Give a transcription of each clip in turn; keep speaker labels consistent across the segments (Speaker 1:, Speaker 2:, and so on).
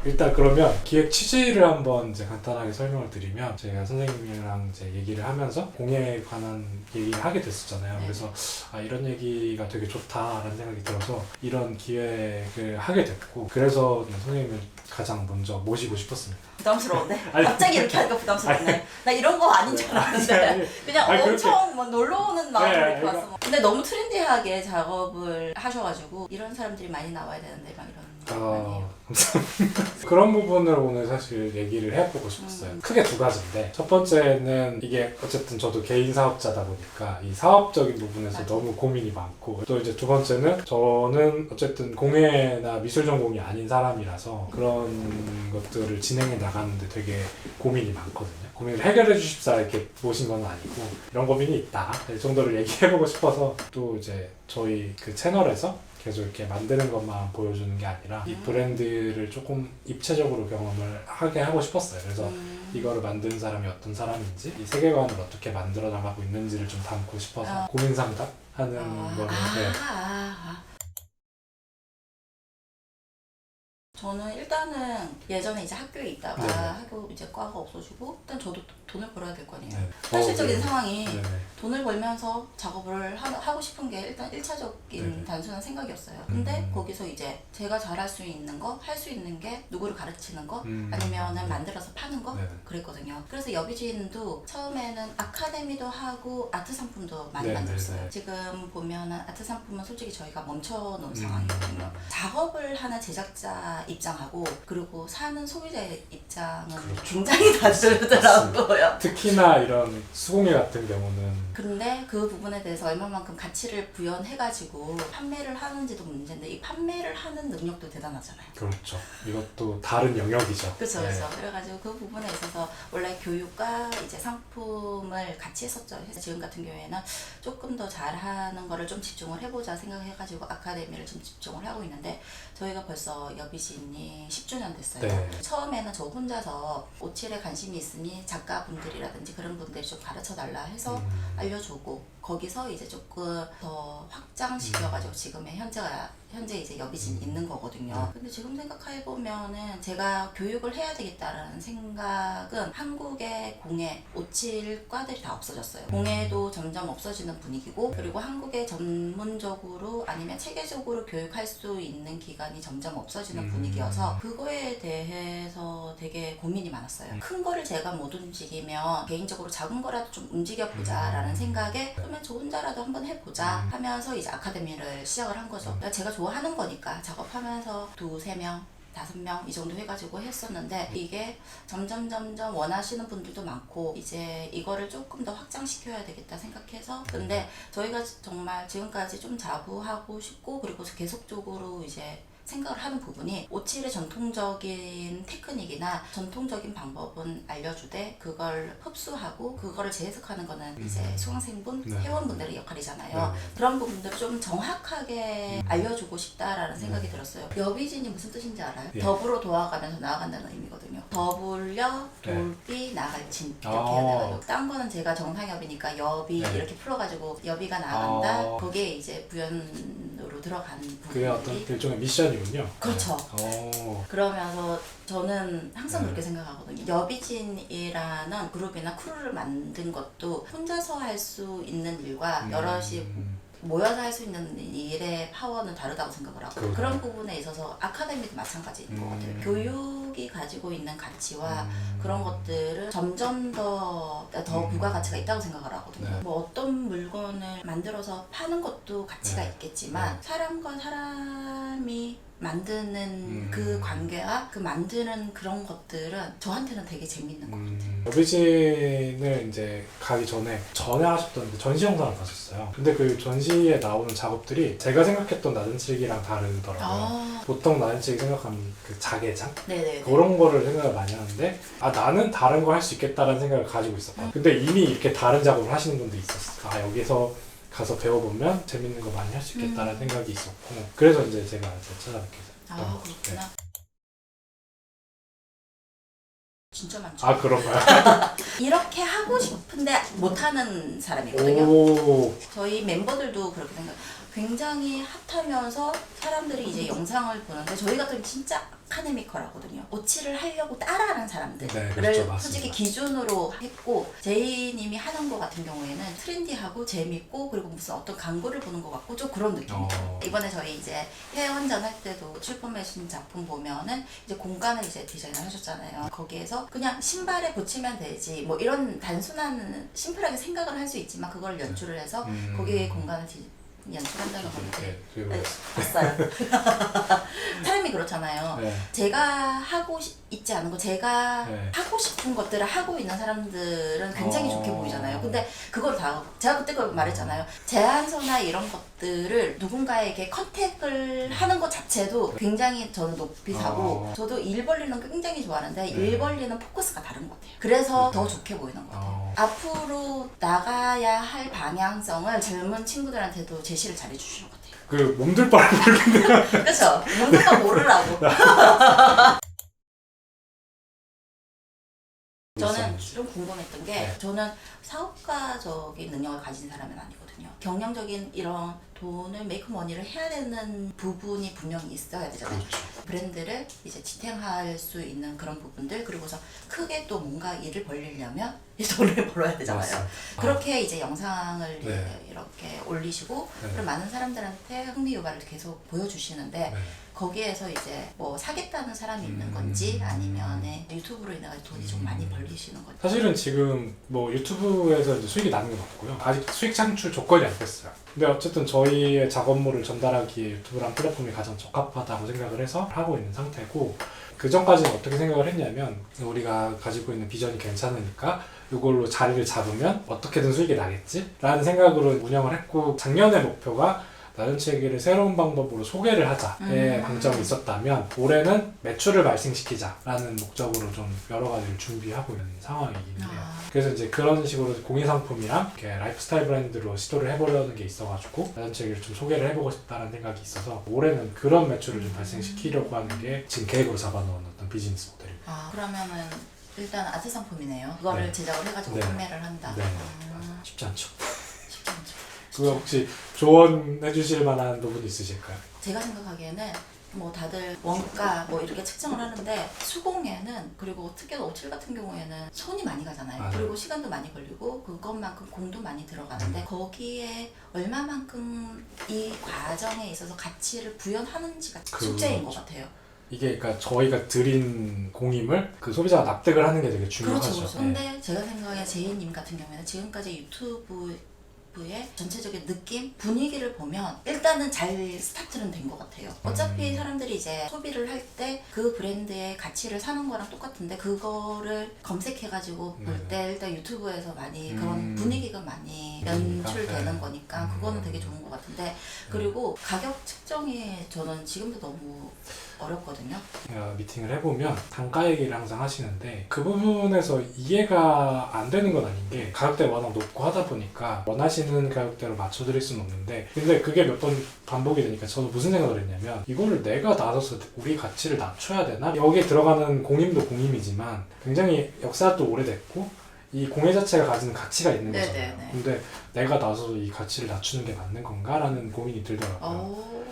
Speaker 1: 일단 그러면 기획 취지를 한번 이제 간단하게 설명을 드리면 제가 선생님이랑 이제 얘기를 하면서 공예에 관한 얘기를 하게 됐었잖아요.
Speaker 2: 네.
Speaker 1: 그래서 이런 얘기가 되게 좋다라는 생각이 들어서 이런 기획을 하게 됐고 그래서 선생님을 가장 먼저 모시고 싶었습니다.
Speaker 2: 부담스러운데?
Speaker 1: 아니,
Speaker 2: 갑자기 이렇게 하니까 부담스럽네. 나 이런 거 아닌 줄 알았는데 그냥
Speaker 1: 아니,
Speaker 2: 엄청 막 놀러 오는 마음으로
Speaker 1: 네,
Speaker 2: 이렇게 왔어. 근데 너무 트렌디하게 작업을 하셔가지고 이런 사람들이 많이 나와야 되는데 막 이런 아니에요.
Speaker 1: 감사합니다. 그런 부분을 오늘 사실 얘기를 해보고 싶었어요. 크게 두 가지인데 첫 번째는 이게 어쨌든 저도 개인 사업자다 보니까 이 사업적인 부분에서
Speaker 2: 맞아.
Speaker 1: 너무 고민이 많고 또 이제 두 번째는 저는 어쨌든 공예나 미술 전공이 아닌 사람이라서 그런 것들을 진행해 나가는데 되게 고민이 많거든요. 고민을 해결해 주십사 이렇게 모신 건 아니고 이런 고민이 있다 이 정도를 얘기해보고 싶어서 또 이제 저희 그 채널에서 계속 이렇게 만드는 것만 보여주는 게 아니라 이 브랜드를 조금 입체적으로 경험을 하게 하고 싶었어요. 그래서 이거를 만드는 사람이 어떤 사람인지 이 세계관을 어떻게 만들어 나가고 있는지를 좀 담고 싶어서 고민 상담하는 거를 네.
Speaker 2: 저는 일단은 예전에 이제 학교에 있다가
Speaker 1: 네네.
Speaker 2: 학교 이제 과가 없어지고 일단 저도 돈을 벌어야 될 거 아니에요.
Speaker 1: 네.
Speaker 2: 현실적인
Speaker 1: 네.
Speaker 2: 상황이
Speaker 1: 네네.
Speaker 2: 돈을 벌면서 작업을 하고 싶은 게 일단 1차적인
Speaker 1: 네네.
Speaker 2: 단순한 생각이었어요. 근데 거기서 이제 제가 잘할 수 있는 거, 할 수 있는 게 누구를 가르치는 거 아니면은 만들어서 파는 거
Speaker 1: 네네.
Speaker 2: 그랬거든요. 그래서 여비진도 처음에는 아카데미도 하고 아트 상품도 많이
Speaker 1: 네네네.
Speaker 2: 만들었어요. 지금 보면은 아트 상품은 솔직히 저희가 멈춰놓은 상황이거든요. 작업을 하는 제작자 입장하고 그리고 사는 소비자 입장은
Speaker 1: 그렇죠.
Speaker 2: 굉장히 다르더라고요.
Speaker 1: 특히나 이런 수공예 같은 경우는
Speaker 2: 근데 그 부분에 대해서 얼마만큼 가치를 부여해가지고 판매를 하는지도 문제인데 이 판매를 하는 능력도 대단하잖아요.
Speaker 1: 그렇죠. 이것도 다른 영역이죠.
Speaker 2: 그렇죠,
Speaker 1: 네.
Speaker 2: 그렇죠. 그래가지고 그 부분에 있어서 원래 교육과 이제 상품을 같이 했었죠. 그래서 지금 같은 경우에는 조금 더 잘하는 거를 좀 집중을 해보자 생각해가지고 아카데미를 좀 집중을 하고 있는데 저희가 벌써 여비진이 10주년 됐어요.
Speaker 1: 네.
Speaker 2: 처음에는 저 혼자서 오칠에 관심이 있으니 작가분들이라든지 그런 분들이 좀 가르쳐 달라 해서 알려주고 거기서 이제 조금 더 확장시켜가지고 지금의 현재 이제 여비진이 있는 거거든요. 근데 지금 생각해보면은 제가 교육을 해야 되겠다라는 생각은 한국의 공예, 오칠 과들이 다 없어졌어요. 공예도 점점 없어지는 분위기고 그리고 한국에 전문적으로 아니면 체계적으로 교육할 수 있는 기관이 점점 없어지는 분위기여서 그거에 대해서 되게 고민이 많았어요. 큰 거를 제가 못 움직이면 개인적으로 작은 거라도 좀 움직여보자 라는 생각에 그러면 저 혼자라도 한번 해보자 하면서 이제 아카데미를 시작을 한 거죠. 그러니까 제가 좋아하는 거니까 작업하면서 2-3명 5명 이 정도 해가지고 했었는데 이게 점점 원하시는 분들도 많고 이제 이거를 조금 더 확장시켜야 되겠다 생각해서 근데 저희가 정말 지금까지 좀 자부하고 싶고 그리고 계속적으로 이제 생각을 하는 부분이 오칠의 전통적인 테크닉이나 전통적인 방법은 알려주되 그걸 흡수하고 그거를 재해석하는 거는 이제 수강생분,
Speaker 1: 네.
Speaker 2: 회원분들의 역할이잖아요.
Speaker 1: 네.
Speaker 2: 그런 부분들을 좀 정확하게 알려주고 싶다라는 생각이 들었어요. 여비진이 무슨 뜻인지 알아요?
Speaker 1: 예.
Speaker 2: 더불어 도와가면서 나아간다는 의미거든요. 더불려 돌비 나갈진 이렇게
Speaker 1: 아.
Speaker 2: 해야 돼가지고 딴 거는 제가 정상여비니까 여비
Speaker 1: 네.
Speaker 2: 이렇게 풀어가지고 여비가 나간다.
Speaker 1: 아.
Speaker 2: 거기에 이제 부연으로 들어간
Speaker 1: 그게 어떤
Speaker 2: 부분들이
Speaker 1: 일종의 미션이군요.
Speaker 2: 그렇죠.
Speaker 1: 오.
Speaker 2: 그러면서 저는 항상
Speaker 1: 네.
Speaker 2: 그렇게 생각하거든요. 여비진이라는 그룹이나 크루를 만든 것도 혼자서 할 수 있는 일과 여럿이 모여서 할 수 있는 일의 파워는 다르다고 생각을 하고
Speaker 1: 그렇구나.
Speaker 2: 그런 부분에 있어서 아카데미도 마찬가지인 것 같아요. 교육이 가지고 있는 가치와 그런 것들은 점점 더 부가가치가 있다고 생각을 하거든요.
Speaker 1: 네.
Speaker 2: 뭐 어떤 물건을 만들어서 파는 것도 가치가
Speaker 1: 네.
Speaker 2: 있겠지만
Speaker 1: 네.
Speaker 2: 사람과 사람이 만드는 그 관계와 그 만드는 그런 것들은 저한테는 되게 재밌는 것 같아요.
Speaker 1: 여비진을 이제 가기 전에 하셨던 그 전시 영상을 봤었어요. 근데 그 전시에 나오는 작업들이 제가 생각했던 나전칠기랑 다르더라고요.
Speaker 2: 아,
Speaker 1: 보통 나전칠기 생각하면 그 자개장?
Speaker 2: 네네.
Speaker 1: 그런 거를 생각을 많이 하는데 나는 다른 거 할 수 있겠다라는 생각을 가지고 있었거든요. 근데 이미 이렇게 다른 작업을 하시는 분들이 있었어요. 여기서 가서 배워보면 재밌는 거 많이 할 수 있겠다는 생각이 있었고 그래서 이제 제가 이제 찾아뵙게 됐어요.
Speaker 2: 아, 그렇구나. 진짜 많죠.
Speaker 1: 그런가요?
Speaker 2: 이렇게 하고 싶은데 못하는 사람이거든요.
Speaker 1: 오.
Speaker 2: 저희 멤버들도 그렇게 생각. 굉장히 핫하면서 사람들이 이제 영상을 보는데 저희 같은 진짜 아카데미컬하거든요. 오치를 하려고 따라하는 사람들을
Speaker 1: 네, 그렇죠. 맞습니다.
Speaker 2: 솔직히 기준으로 했고 제이님이 하는 거 같은 경우에는 트렌디하고 재밌고 그리고 무슨 어떤 광고를 보는 것 같고 좀 그런 느낌이에요. 이번에 저희 이제 해외원전 할 때도 출품하신 작품 보면은 이제 공간을 이제 디자인을 하셨잖아요. 거기에서 그냥 신발에 붙이면 되지 뭐 이런 단순한 심플하게 생각을 할 수 있지만 그걸 연출을 해서 거기에 공간을 연출한다는 건데 네, 봤어요. 사람이 그렇잖아요.
Speaker 1: 네.
Speaker 2: 제가 하고 있지 않은 거 제가
Speaker 1: 네.
Speaker 2: 하고 싶은 것들을 하고 있는 사람들은 굉장히 좋게 보이잖아요. 근데 그걸 다 제가 그때 그걸 말했잖아요. 제안서나 이런 것들을 누군가에게 컨택을 하는 것 자체도 굉장히 저는 높이 사고 저도 일 벌리는 거 굉장히 좋아하는데 일 벌리는 포커스가 다른 것 같아요. 그래서 더 좋게 보이는 것 같아요. 앞으로 나가야 할 방향성을 젊은 친구들한테도 제시를 잘 해주시는 것 같아요.
Speaker 1: 그 몸둘 바를 모르겠네요.
Speaker 2: 그렇죠? 뭔가 모르라고. 저는 좀 궁금했던 게
Speaker 1: 네.
Speaker 2: 저는 사업가적인 능력을 가진 사람은 아니거든요. 경영적인 이런 돈을 메이크 머니를 해야 되는 부분이 분명히 있어야 되잖아요.
Speaker 1: 그렇죠.
Speaker 2: 브랜드를 이제 지탱할 수 있는 그런 부분들 그리고서 크게 또 뭔가 일을 벌리려면 이 돈을 벌어야 되잖아요.
Speaker 1: 맞습니다.
Speaker 2: 그렇게 이제 영상을
Speaker 1: 네.
Speaker 2: 이렇게 올리시고
Speaker 1: 네.
Speaker 2: 그럼 많은 사람들한테 흥미 유발을 계속 보여주시는데
Speaker 1: 네.
Speaker 2: 거기에서 이제 뭐 사겠다는 사람이 있는 건지 아니면 유튜브로 인해 돈이 좀 많이 벌리시는 건지.
Speaker 1: 사실은 지금 뭐 유튜브에서 이제 수익이 나는 건 없고요. 아직 수익 창출 조건이 안 됐어요. 근데 어쨌든 저희의 작업물을 전달하기에 유튜브란 플랫폼이 가장 적합하다고 생각을 해서 하고 있는 상태고 그 전까지는 어떻게 생각을 했냐면 우리가 가지고 있는 비전이 괜찮으니까 이걸로 자리를 잡으면 어떻게든 수익이 나겠지? 라는 생각으로 운영을 했고 작년의 목표가 나전체기를 새로운 방법으로 소개를 하자의 방점이 있었다면 올해는 매출을 발생시키자라는 목적으로 좀 여러 가지를 준비하고 있는 상황이긴 해요. 그래서 이제 그런 식으로 공예 상품이랑 이렇게 라이프스타일 브랜드로 시도를 해보려는 게 있어가지고 나전체기를 좀 소개를 해보고 싶다는 생각이 있어서 올해는 그런 매출을 좀 발생시키려고 하는 게 지금 계획으로 잡아놓은 어떤 비즈니스 모델입니다.
Speaker 2: 그러면은 일단 아트 상품이네요. 그거를
Speaker 1: 네.
Speaker 2: 제작을 해가지고
Speaker 1: 네.
Speaker 2: 판매를 한다.
Speaker 1: 네. 쉽지 않죠.
Speaker 2: 쉽지 않죠.
Speaker 1: 그거 혹시 조언해 주실 만한 부분이 있으실까요?
Speaker 2: 제가 생각하기에는 뭐 다들 원가 뭐 이렇게 측정을 하는데 수공예는 그리고 특히 오칠 같은 경우에는 손이 많이 가잖아요.
Speaker 1: 맞아요.
Speaker 2: 그리고 시간도 많이 걸리고 그것만큼 공도 많이 들어가는데 거기에 얼마만큼 이 과정에 있어서 가치를 부여하는지가 숙제인 것 같아요.
Speaker 1: 이게 그러니까 저희가 드린 공임을 그 소비자가 납득을 하는 게 되게 중요하죠.
Speaker 2: 그렇죠. 근데 제가 생각에 제이님 같은 경우에는 지금까지 유튜브의 전체적인 느낌, 분위기를 보면 일단은 잘 스타트는 된 것 같아요. 어차피 사람들이 이제 소비를 할 때 그 브랜드의 가치를 사는 거랑 똑같은데 그거를 검색해가지고 볼 때 일단 유튜브에서 많이 그런 분위기가 많이 연출되는 거니까 그거는 되게 좋은 것 같은데 그리고 가격 측정이 저는 지금도 너무 어렵거든요.
Speaker 1: 미팅을 해보면 단가 얘기를 항상 하시는데 그 부분에서 이해가 안 되는 건 아닌 게 가격대가 워낙 높고 하다 보니까 원하시는 가격대로 맞춰드릴 수는 없는데 근데 그게 몇 번 반복이 되니까 저도 무슨 생각을 했냐면 이거를 내가 나서서 우리 가치를 낮춰야 되나? 여기에 들어가는 공임도 공임이지만 굉장히 역사도 오래됐고 이 공예 자체가 가지는 가치가 있는 거잖아요.
Speaker 2: 네네네.
Speaker 1: 근데 내가 나서서 이 가치를 낮추는 게 맞는 건가? 라는 고민이 들더라고요.
Speaker 2: 오.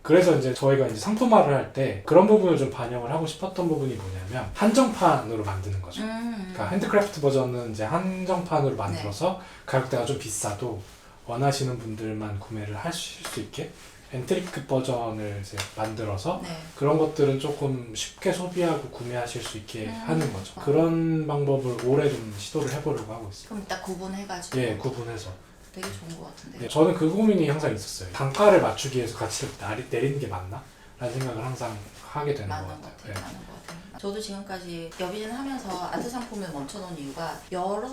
Speaker 1: 그래서 이제 저희가 이제 상품화를 할 때 그런 부분을 좀 반영을 하고 싶었던 부분이 뭐냐면 한정판으로 만드는 거죠. 그러니까 핸드크래프트 버전은 이제 한정판으로 만들어서 가격대가 좀 비싸도 원하시는 분들만 구매를 하실 수 있게 엔트리급 버전을 이제 만들어서
Speaker 2: 네.
Speaker 1: 그런 것들은 조금 쉽게 소비하고 구매하실 수 있게 하는 거죠. 그런 방법을 올해 좀 시도를 해보려고 하고 있어요.
Speaker 2: 그럼 이따 구분해가지고
Speaker 1: 예, 구분해서.
Speaker 2: 되게 좋은 것 같은데.
Speaker 1: 네, 저는 그 고민이 항상 있었어요. 단가를 맞추기 위해서 가치를 내리는 게 맞나? 라는 생각을 항상 하게 되는 것
Speaker 2: 맞는
Speaker 1: 같아요.
Speaker 2: 것 같아요. 맞는 것 같아요. 저도 지금까지 여비진 하면서 아트 상품을 멈춰놓은 이유가 여러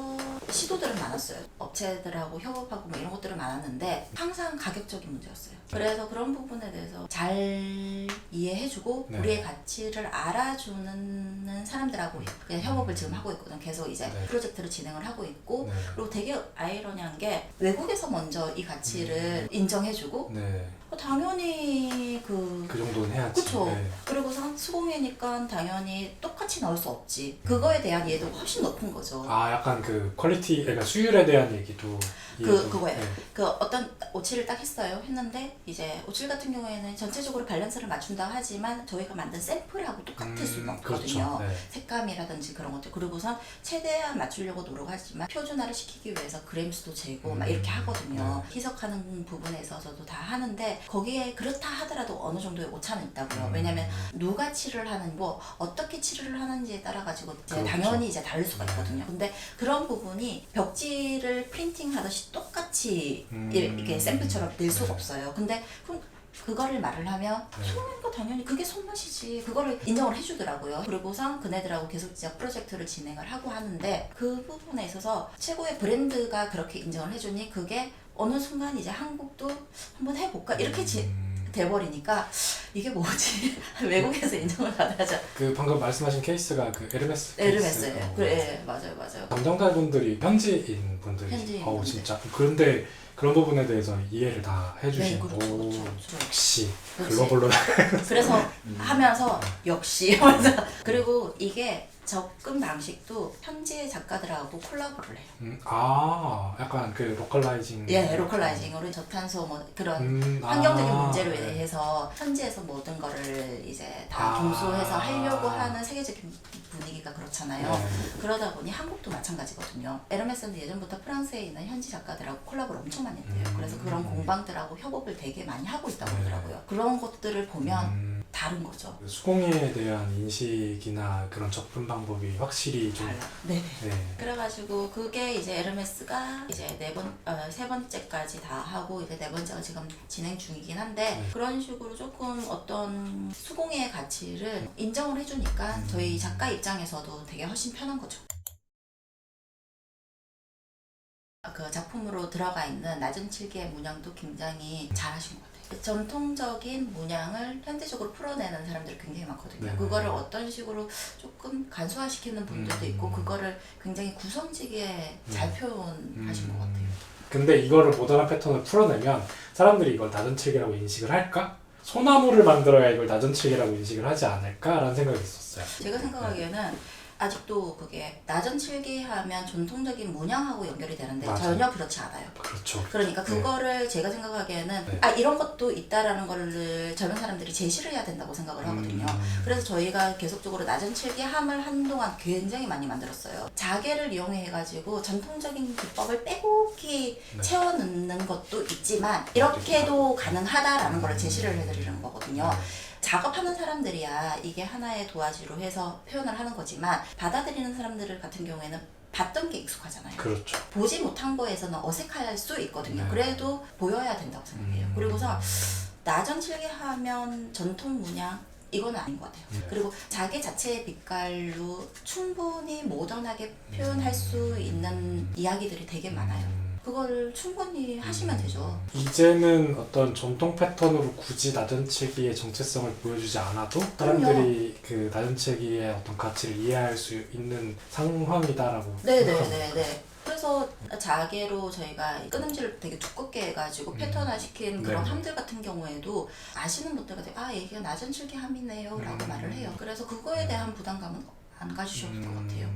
Speaker 2: 시도들은 많았어요. 업체들하고 협업하고 뭐 이런 것들은 많았는데 항상 가격적인 문제였어요. 그래서 그런 부분에 대해서 잘 이해해주고
Speaker 1: 네.
Speaker 2: 우리의 가치를 알아주는 사람들하고 그냥 협업을 지금 하고 있거든. 계속 이제
Speaker 1: 네.
Speaker 2: 프로젝트를 진행을 하고 있고
Speaker 1: 네.
Speaker 2: 그리고 되게 아이러니한 게 외국에서 먼저 이 가치를 인정해주고
Speaker 1: 네.
Speaker 2: 당연히
Speaker 1: 그 정도는 해야지.
Speaker 2: 그쵸.
Speaker 1: 네.
Speaker 2: 그리고선 수공이니까 당연히 똑같이 나올 수 없지. 그거에 대한 이해도가 훨씬 높은 거죠.
Speaker 1: 아 약간 그 퀄리티, 그러니까 수율에 대한 얘기도
Speaker 2: 그거예요.
Speaker 1: 네.
Speaker 2: 그 어떤 오칠을 딱 했는데 이제 오칠 같은 경우에는 전체적으로 밸런스를 맞춘다 하지만 저희가 만든 샘플하고 똑같을 수는 없거든요.
Speaker 1: 그렇죠. 네.
Speaker 2: 색감이라든지 그런 것들. 그리고선 최대한 맞추려고 노력하지만 표준화를 시키기 위해서 그램수도 재고 막 이렇게 하거든요. 희석하는 부분에 있어서도 다 하는데 거기에 그렇다 하더라도 어느 정도의 오차는 있다고요. 왜냐면 누가 칠을 하는 뭐 어떻게 칠을 하는지에 따라 가지고 이제
Speaker 1: 그렇죠.
Speaker 2: 당연히 이제 다를 수가 있거든요. 근데 그런 부분이 벽지를 프린팅 하듯이 똑같이 이렇게 샘플처럼 낼 수가 없어요. 근데 그거를 말을 하면 손이니까 당연히 그게 손맛이지. 그거를 인정을 해주더라고요. 그리고선 그네들하고 계속 진짜 프로젝트를 진행을 하고 하는데 그 부분에 있어서 최고의 브랜드가 그렇게 인정을 해주니 그게 어느 순간 이제 한국도 한번 해볼까 이렇게 돼버리니까 이게 뭐지? 외국에서 인정을 받아야죠.
Speaker 1: 그 방금 말씀하신 케이스가 그 에르메스
Speaker 2: 에르메스예요.
Speaker 1: 케이스.
Speaker 2: 그래, 맞아요.
Speaker 1: 담당자분들이 현지인 분들이.
Speaker 2: 현지인
Speaker 1: 어우
Speaker 2: 분들.
Speaker 1: 진짜. 그런데 그런 부분에 대해서 이해를 다
Speaker 2: 네,
Speaker 1: 해주신.
Speaker 2: 그렇죠,
Speaker 1: 오,
Speaker 2: 그렇죠.
Speaker 1: 역시
Speaker 2: 그렇지.
Speaker 1: 글로벌로.
Speaker 2: 그래서 하면서 역시 하면서 그리고 이게 접근 방식도 현지의 작가들하고 콜라보를 해요.
Speaker 1: 아 약간 그 로컬라이징.
Speaker 2: 예, 로컬라이징으로 저탄소 뭐 그런 환경적인 문제로 대해서 현지에서 모든 거를 이제 다 동수해서 하려고 하는 세계적인 분위기가 그렇잖아요.
Speaker 1: 네.
Speaker 2: 그러다 보니 한국도 마찬가지거든요. 에르메스는 예전부터 프랑스에 있는 현지 작가들하고 콜라보를 엄청 많이 했대요. 그래서 그런 공방들하고 협업을 되게 많이 하고 있다고
Speaker 1: 네.
Speaker 2: 그러더라고요. 그런 것들을 보면 다른 거죠.
Speaker 1: 수공예에 대한 인식이나 그런 접근 방법이 확실히 좀.
Speaker 2: 달라. 네.
Speaker 1: 네.
Speaker 2: 그래가지고 그게 이제 에르메스가 이제 세 번째까지 다 하고 이제 네 번째가 지금 진행 중이긴 한데 그런 식으로 조금 어떤 수공예의 가치를 인정을 해주니까 저희 작가 입장에서도 되게 훨씬 편한 거죠. 그 작품으로 들어가 있는 낮은 칠기의 문양도 굉장히 잘하신 것 같아요. 전통적인 문양을 현대적으로 풀어내는 사람들이 굉장히 많거든요.
Speaker 1: 네.
Speaker 2: 그거를 어떤 식으로 조금 간소화시키는 분들도 있고 그거를 굉장히 구성지게 잘 표현하신 것 같아요.
Speaker 1: 근데 이거를 모던한 패턴을 풀어내면 사람들이 이걸 낮은 칠기라고 인식을 할까? 소나무를 만들어야 이걸 낮은 칠기라고 인식을 하지 않을까라는 생각이 있었어요.
Speaker 2: 제가 생각하기에는 아직도 그게 낮은 칠기 하면 전통적인 문양하고 연결이 되는데
Speaker 1: 맞아요.
Speaker 2: 전혀 그렇지 않아요.
Speaker 1: 그렇죠.
Speaker 2: 그러니까 그거를 제가 생각하기에는
Speaker 1: 네.
Speaker 2: 이런 것도 있다라는 거를 젊은 사람들이 제시를 해야 된다고 생각을 하거든요. 그래서 저희가 계속적으로 낮은 칠기함을 한동안 굉장히 많이 만들었어요. 자개를 이용해가지고 전통적인 기법을 빼곡히 채워 넣는 것도 있지만 이렇게도 가능하다라는 걸 제시를 해드리는 거거든요. 작업하는 사람들이야 이게 하나의 도화지로 해서 표현을 하는 거지만 받아들이는 사람들 같은 경우에는 봤던 게 익숙하잖아요.
Speaker 1: 그렇죠.
Speaker 2: 보지 못한 거에서는 어색할 수 있거든요.
Speaker 1: 네.
Speaker 2: 그래도 보여야 된다고 생각해요. 그리고서 낮은 칠기하면 전통 문양 이건 아닌 것 같아요. 그리고 자기 자체의 빛깔로 충분히 모던하게 표현할 수 있는 이야기들이 되게 많아요. 그거를 충분히 하시면 되죠.
Speaker 1: 이제는 어떤 전통 패턴으로 굳이 낮은 칠기의 정체성을 보여주지 않아도 사람들이 그 낮은 칠기의 어떤 가치를 이해할 수 있는 상황이다라고.
Speaker 2: 네네네네. 그래서 자개로 저희가 끊음질을 되게 두껍게 해가지고 패턴화 시킨 그런
Speaker 1: 네.
Speaker 2: 함들 같은 경우에도 아시는 분들가 되게 얘가 낮은 칠기함이네요 라고 말을 해요. 그래서 그거에 대한 부담감은 안 가지셔도 될 것 같아요.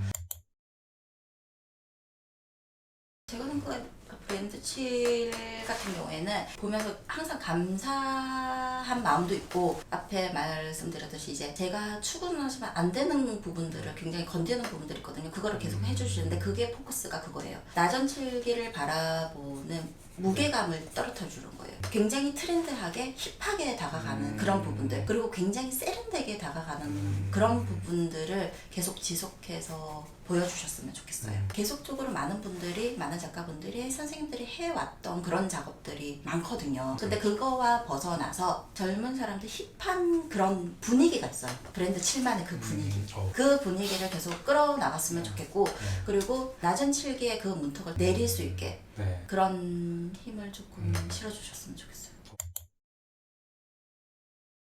Speaker 2: 제가 생각해 브랜드 칠 같은 경우에는 보면서 항상 감사한 마음도 있고 앞에 말씀드렸듯이 이제 제가 추구하시면 안 되는 부분들을 굉장히 건드는 부분들이 있거든요. 그거를 계속 해주시는데 그게 포커스가 그거예요. 낮은 칠기를 바라보는 무게감을 떨어뜨려 주는 거예요. 굉장히 트렌드하게 힙하게 다가가는 그런 부분들 그리고 굉장히 세련되게 다가가는 그런 부분들을 계속 지속해서 보여주셨으면 좋겠어요. 계속적으로 많은 작가분들이 선생님들이 해왔던 그런 작업들이 많거든요. 근데 그거와 벗어나서 젊은 사람들 힙한 그런 분위기가 있어요. 브랜드 7만의 그 분위기. 그 분위기를 계속 끌어나갔으면 좋겠고 그리고 낮은 칠기의 그 문턱을 내릴 수 있게 그런 힘을 조금 실어주셨으면 좋겠어요.